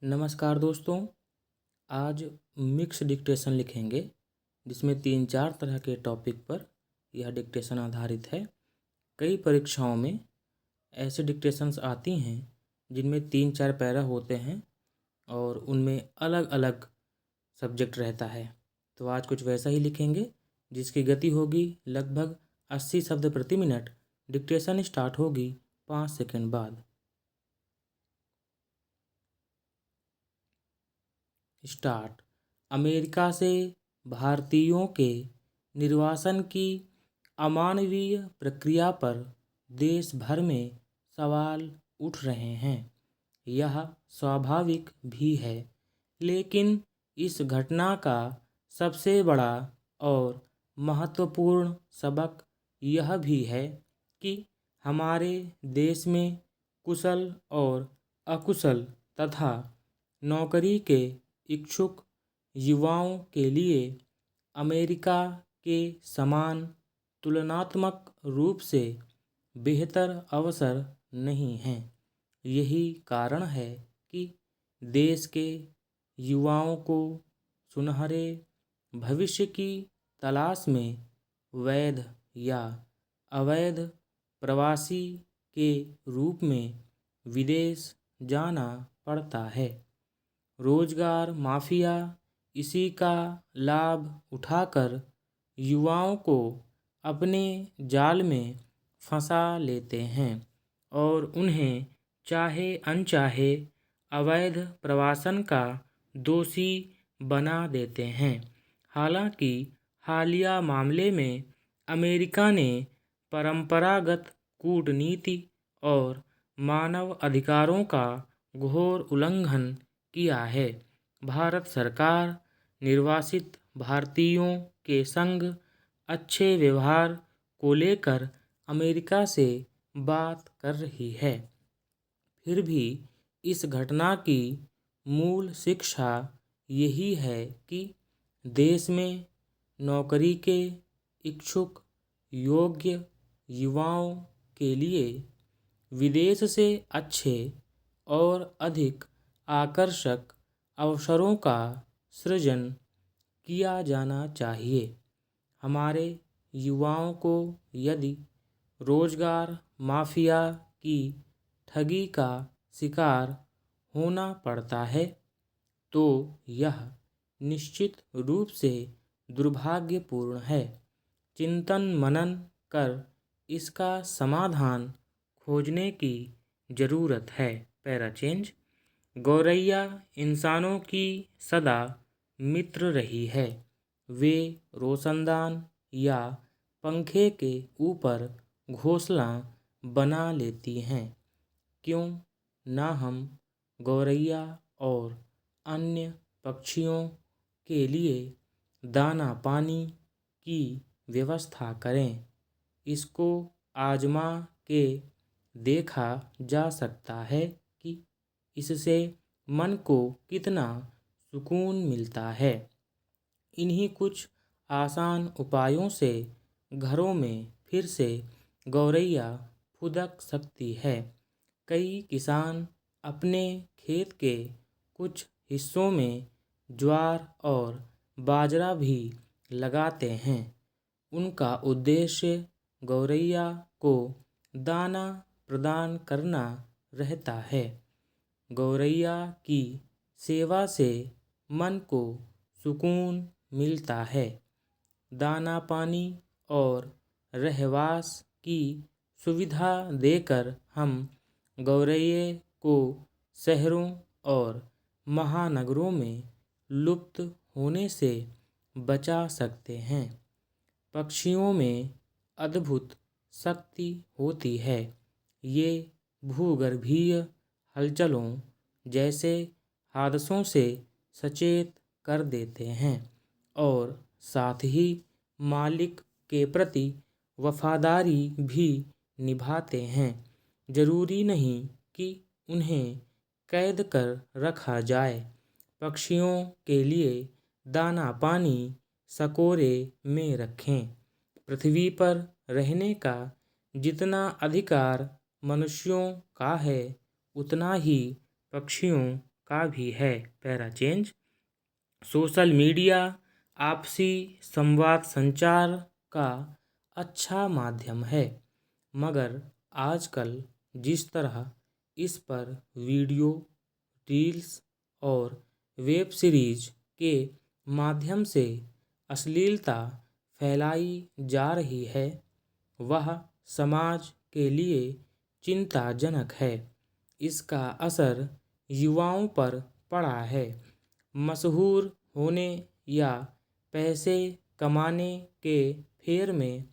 नमस्कार दोस्तों। आज मिक्स डिक्टेशन लिखेंगे जिसमें 3-4 तरह के टॉपिक पर यह डिक्टेशन आधारित है। कई परीक्षाओं में ऐसे डिक्टेशंस आती हैं जिनमें 3-4 पैरा होते हैं और उनमें अलग अलग सब्जेक्ट रहता है। तो आज कुछ वैसा ही लिखेंगे जिसकी गति होगी लगभग 80 शब्द प्रति मिनट। डिक्टेशन स्टार्ट होगी 5 सेकंड बाद। स्टार्ट। अमेरिका से भारतीयों के निर्वासन की अमानवीय प्रक्रिया पर देश भर में सवाल उठ रहे हैं। यह स्वाभाविक भी है, लेकिन इस घटना का सबसे बड़ा और महत्वपूर्ण सबक यह भी है कि हमारे देश में कुशल और अकुशल तथा नौकरी के इच्छुक युवाओं के लिए अमेरिका के समान तुलनात्मक रूप से बेहतर अवसर नहीं हैं। यही कारण है कि देश के युवाओं को सुनहरे भविष्य की तलाश में वैध या अवैध प्रवासी के रूप में विदेश जाना पड़ता है। रोजगार माफिया इसी का लाभ उठाकर युवाओं को अपने जाल में फंसा लेते हैं और उन्हें चाहे अनचाहे अवैध प्रवासन का दोषी बना देते हैं। हालांकि हालिया मामले में अमेरिका ने परंपरागत कूटनीति और मानव अधिकारों का घोर उल्लंघन किया है। भारत सरकार निर्वासित भारतीयों के संग अच्छे व्यवहार को लेकर अमेरिका से बात कर रही है। फिर भी इस घटना की मूल शिक्षा यही है कि देश में नौकरी के इच्छुक योग्य युवाओं के लिए विदेश से अच्छे और अधिक आकर्षक अवसरों का सृजन किया जाना चाहिए। हमारे युवाओं को यदि रोजगार माफिया की ठगी का शिकार होना पड़ता है तो यह निश्चित रूप से दुर्भाग्यपूर्ण है। चिंतन मनन कर इसका समाधान खोजने की ज़रूरत है। Para change. गौरैया इंसानों की सदा मित्र रही है। वे रोशनदान या पंखे के ऊपर घोंसला बना लेती हैं। क्यों ना हम गौरैया और अन्य पक्षियों के लिए दाना पानी की व्यवस्था करें। इसको आजमा के देखा जा सकता है कि इससे मन को कितना सुकून मिलता है। इन्हीं कुछ आसान उपायों से घरों में फिर से गौरैया फुदक सकती है। कई किसान अपने खेत के कुछ हिस्सों में ज्वार और बाजरा भी लगाते हैं। उनका उद्देश्य गौरैया को दाना प्रदान करना रहता है। गौरैया की सेवा से मन को सुकून मिलता है। दाना पानी और रहवास की सुविधा देकर हम गौरैये को शहरों और महानगरों में लुप्त होने से बचा सकते हैं। पक्षियों में अद्भुत शक्ति होती है। ये भूगर्भीय हलचलों जैसे हादसों से सचेत कर देते हैं और साथ ही मालिक के प्रति वफादारी भी निभाते हैं। जरूरी नहीं कि उन्हें कैद कर रखा जाए। पक्षियों के लिए दाना पानी सकोरे में रखें। पृथ्वी पर रहने का जितना अधिकार मनुष्यों का है उतना ही पक्षियों का भी है। Para change. सोशल मीडिया आपसी संवाद संचार का अच्छा माध्यम है, मगर आजकल जिस तरह इस पर वीडियो, रील्स और वेब सीरीज के माध्यम से अश्लीलता फैलाई जा रही है, वह समाज के लिए चिंताजनक है। इसका असर युवाओं पर पड़ा है। मशहूर होने या पैसे कमाने के फेर में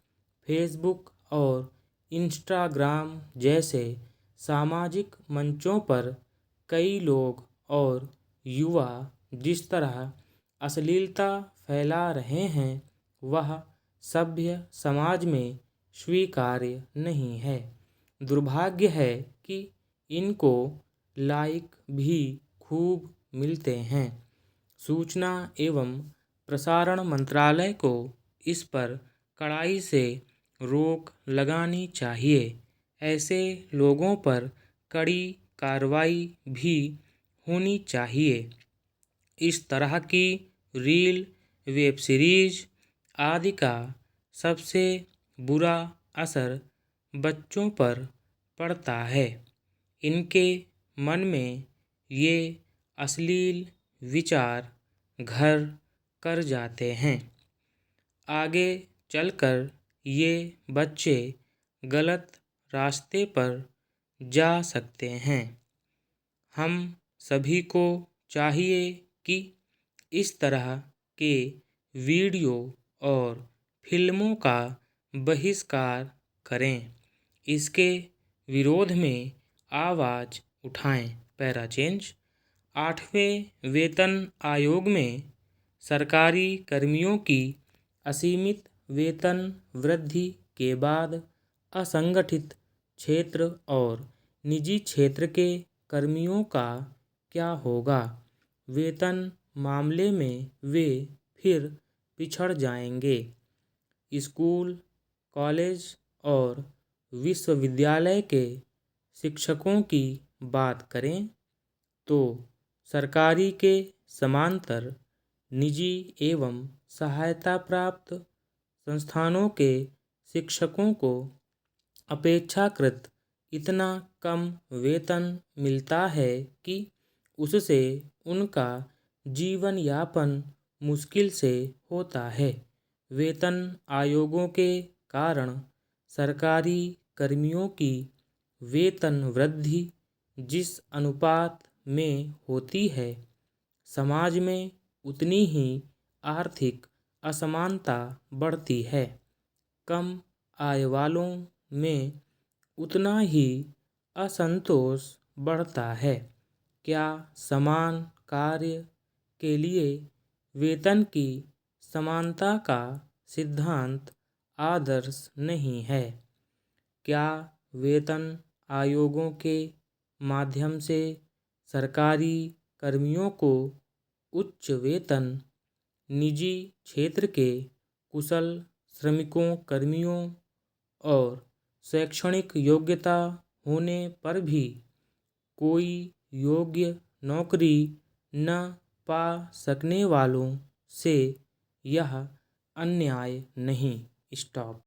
फेसबुक और इंस्टाग्राम जैसे सामाजिक मंचों पर कई लोग और युवा जिस तरह अश्लीलता फैला रहे हैं, वह सभ्य समाज में स्वीकार्य नहीं है। दुर्भाग्य है कि इनको लाइक भी खूब मिलते हैं। सूचना एवं प्रसारण मंत्रालय को इस पर कड़ाई से रोक लगानी चाहिए। ऐसे लोगों पर कड़ी कार्रवाई भी होनी चाहिए। इस तरह की रील, वेब सीरीज आदि का सबसे बुरा असर बच्चों पर पड़ता है। इनके मन में ये अश्लील विचार घर कर जाते हैं। आगे चलकर ये बच्चे गलत रास्ते पर जा सकते हैं। हम सभी को चाहिए कि इस तरह के वीडियो और फिल्मों का बहिष्कार करें, इसके विरोध में आवाज़ उठाएं। Para change. 8वें वेतन आयोग में सरकारी कर्मियों की असीमित वेतन वृद्धि के बाद असंगठित क्षेत्र और निजी क्षेत्र के कर्मियों का क्या होगा? वेतन मामले में वे फिर पिछड़ जाएंगे। स्कूल, कॉलेज और विश्वविद्यालय के शिक्षकों की बात करें तो सरकारी के समांतर निजी एवं सहायता प्राप्त संस्थानों के शिक्षकों को अपेक्षाकृत इतना कम वेतन मिलता है कि उससे उनका जीवन यापन मुश्किल से होता है। वेतन आयोगों के कारण सरकारी कर्मियों की वेतन वृद्धि जिस अनुपात में होती है, समाज में उतनी ही आर्थिक असमानता बढ़ती है। कम आय वालों में उतना ही असंतोष बढ़ता है। क्या समान कार्य के लिए वेतन की समानता का सिद्धांत आदर्श नहीं है? क्या वेतन आयोगों के माध्यम से सरकारी कर्मियों को उच्च वेतन, निजी क्षेत्र के कुशल श्रमिकों कर्मियों और शैक्षणिक योग्यता होने पर भी कोई योग्य नौकरी न पा सकने वालों से यह अन्याय नहीं? स्टॉप।